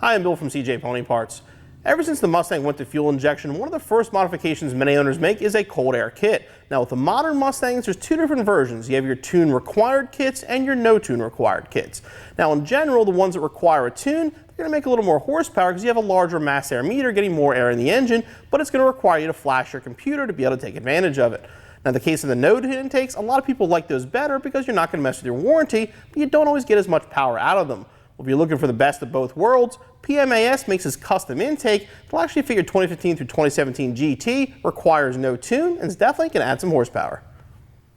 Hi, I'm Bill from CJ Pony Parts. Ever since the Mustang went to fuel injection, one of the first modifications many owners make is a cold air kit. Now with the modern Mustangs, there's two different versions. You have your tune required kits and your no tune required kits. Now in general, the ones that require a tune, they're going to make a little more horsepower because you have a larger mass air meter getting more air in the engine, but it's going to require you to flash your computer to be able to take advantage of it. Now in the case of the no tune intakes, a lot of people like those better because you're not going to mess with your warranty, but you don't always get as much power out of them. Well, if you're looking for the best of both worlds, PMAS makes this custom intake. They'll actually figure 2015 through 2017 GT requires no tune and is definitely going to add some horsepower.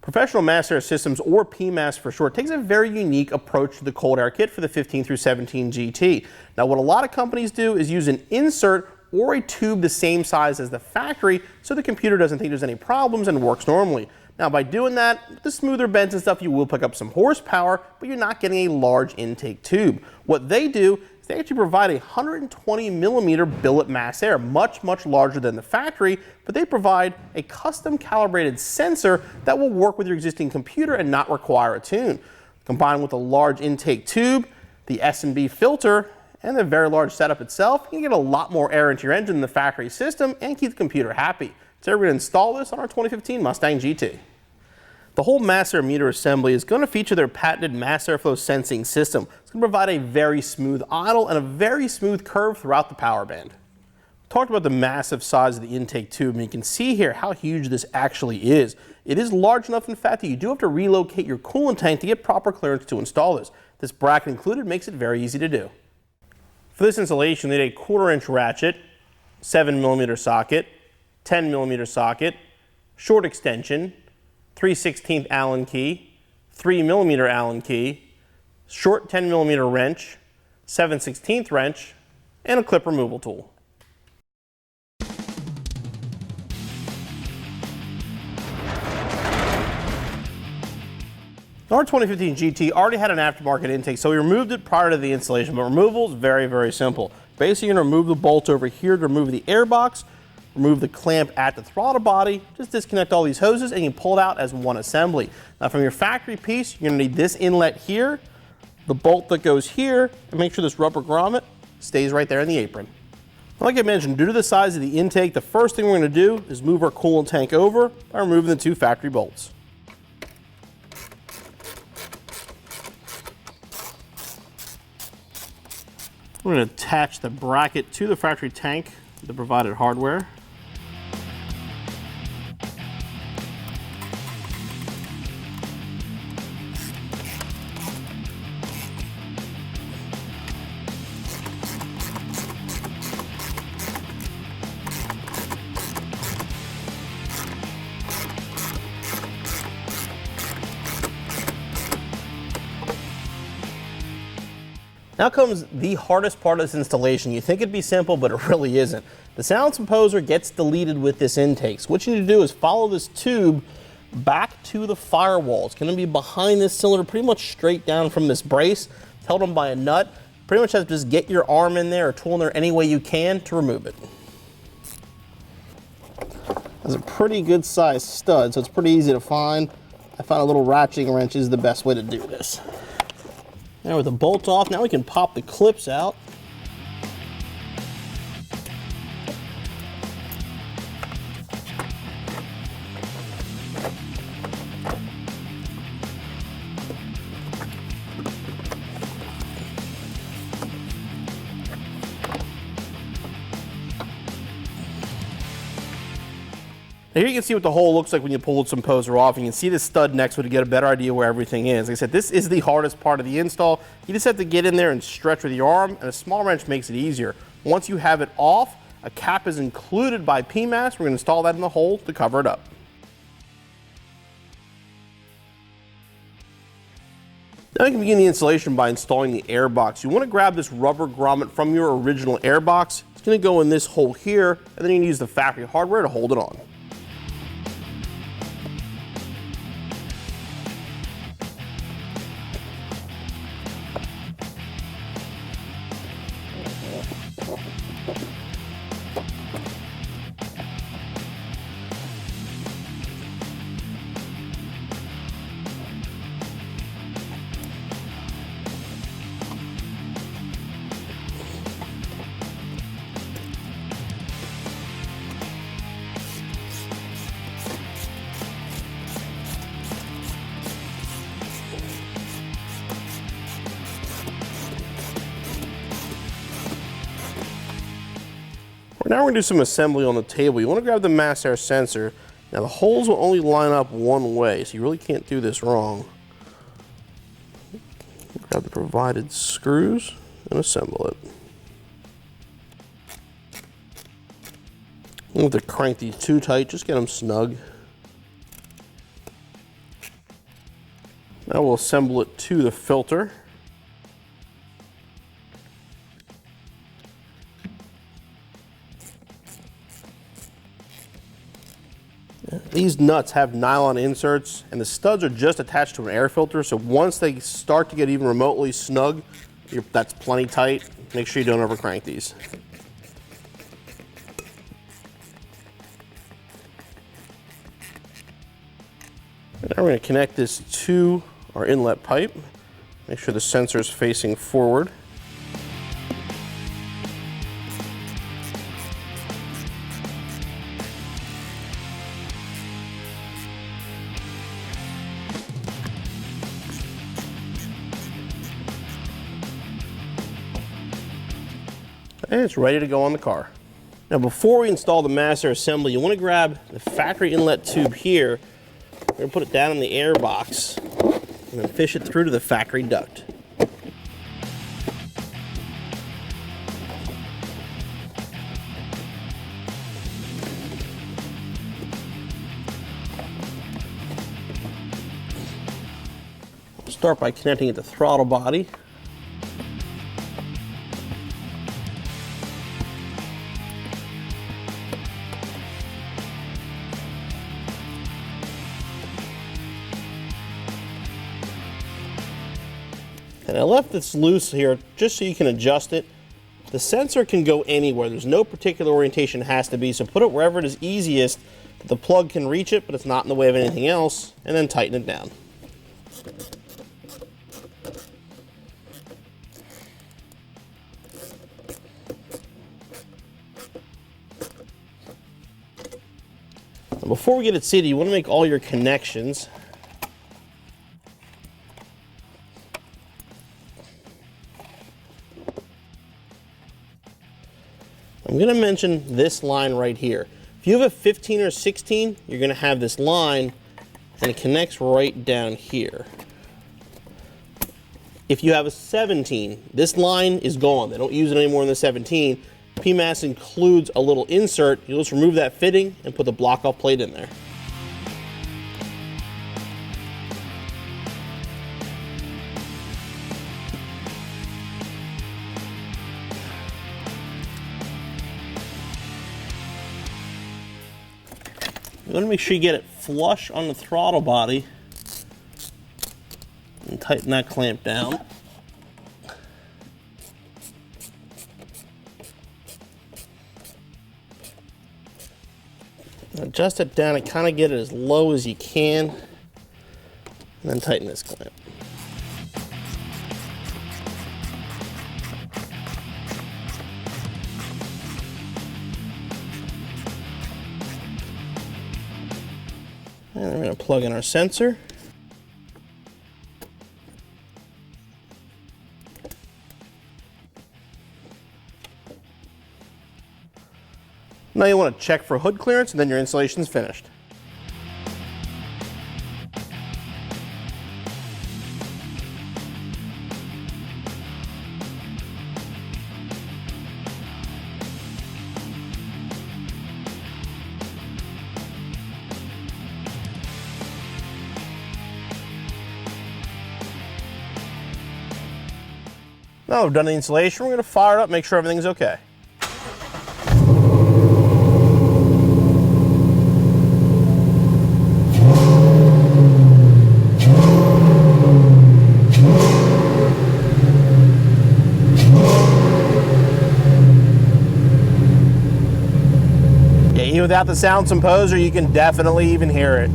Professional Mass Air Systems, or PMAS for short, takes a very unique approach to the cold air kit for the 15 through 17 GT. Now what a lot of companies do is use an insert or a tube the same size as the factory so the computer doesn't think there's any problems and works normally. Now by doing that, the smoother bends and stuff, you will pick up some horsepower, but you're not getting a large intake tube. What they do is they actually provide a 120 millimeter billet mass air, much larger than the factory, but they provide a custom calibrated sensor that will work with your existing computer and not require a tune. Combined with a large intake tube, the S&B filter, and the very large setup itself, you can get a lot more air into your engine than the factory system and keep the computer happy. So we're going to install this on our 2015 Mustang GT. The whole mass air meter assembly is going to feature their patented mass airflow sensing system. It's going to provide a very smooth idle and a very smooth curve throughout the power band. We talked about the massive size of the intake tube, and you can see here how huge this actually is. It is large enough, in fact, that you do have to relocate your coolant tank to get proper clearance to install this. This bracket included makes it very easy to do. For this installation, they need a 1/4 inch ratchet, 7 millimeter socket, 10 millimeter socket, short extension, 3/16 Allen key, 3 millimeter Allen key, short 10 millimeter wrench, 7/16 wrench, and a clip removal tool. Our 2015 GT already had an aftermarket intake, so we removed it prior to the installation, but removal is very simple. Basically, you're going to remove the bolt over here to remove the airbox, remove the clamp at the throttle body, just disconnect all these hoses, and you pull it out as one assembly. Now from your factory piece, you're going to need this inlet here, the bolt that goes here, and make sure this rubber grommet stays right there in the apron. Like I mentioned, due to the size of the intake, the first thing we're going to do is move our coolant tank over by removing the two factory bolts. We're going to attach the bracket to the factory tank with the provided hardware. Now comes the hardest part of this installation. You think it'd be simple, but it really isn't. The sound composer gets deleted with this intake. So what you need to do is follow this tube back to the firewall. It's going to be behind this cylinder, pretty much straight down from this brace. It's held on by a nut. Pretty much have to just get your arm in there or tool in there any way you can to remove it. It's a pretty good sized stud, so it's pretty easy to find. I found a little ratcheting wrench is the best way to do this. Now with the bolt off, now we can pop the clips out. Now here you can see what the hole looks like when you pull the composer off. You can see the stud next to it to get a better idea where everything is. Like I said, this is the hardest part of the install. You just have to get in there and stretch with your arm, and a small wrench makes it easier. Once you have it off, a cap is included by PMAS. We're going to install that in the hole to cover it up. Now you can begin the installation by installing the airbox. You want to grab this rubber grommet from your original airbox. It's going to go in this hole here, and then you can use the factory hardware to hold it on. Now we're going to do some assembly on the table. You want to grab the mass air sensor. Now the holes will only line up one way, so you really can't do this wrong. Grab the provided screws and assemble it. You don't have to crank these too tight, just get them snug. Now we'll assemble it to the filter. These nuts have nylon inserts and the studs are just attached to an air filter, so once they start to get even remotely snug, that's plenty tight. Make sure you don't over crank these. Now we're going to connect this to our inlet pipe. Make sure the sensor is facing forward. And it's ready to go on the car. Now before we install the mass air assembly, you want to grab the factory inlet tube here. We're going to put it down in the airbox and then fish it through to the factory duct. We'll start by connecting it to the throttle body. And I left this loose here just so you can adjust it. The sensor can go anywhere. There's no particular orientation it has to be, so put it wherever it is easiest that the plug can reach it, but it's not in the way of anything else, and then tighten it down. Now before we get it seated, you want to make all your connections. I'm going to mention this line right here. If you have a 15 or 16, you're going to have this line and it connects right down here. If you have a 17, this line is gone. They don't use it anymore in the 17. PMAS includes a little insert. You'll just remove that fitting and put the block-off plate in there. You want to make sure you get it flush on the throttle body and tighten that clamp down. Adjust it down and kind of get it as low as you can, and then tighten this clamp. And we're going to plug in our sensor. Now you want to check for hood clearance and then your installation is finished. Now we've done the installation, we're going to fire it up, make sure everything's okay. Yeah, even without the sound composer, you can definitely even hear it.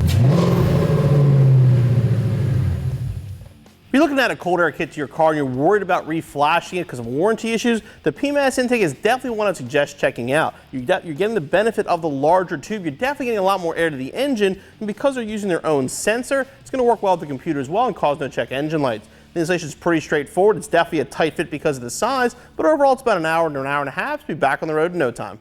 If you're looking at a cold air kit to your car and you're worried about reflashing it because of warranty issues, the PMAS intake is definitely one I'd suggest checking out. You're getting the benefit of the larger tube, you're definitely getting a lot more air to the engine, and because they're using their own sensor, it's going to work well with the computer as well and cause no check engine lights. The installation is pretty straightforward, it's definitely a tight fit because of the size, but overall it's about an hour to an hour and a half to be back on the road in no time.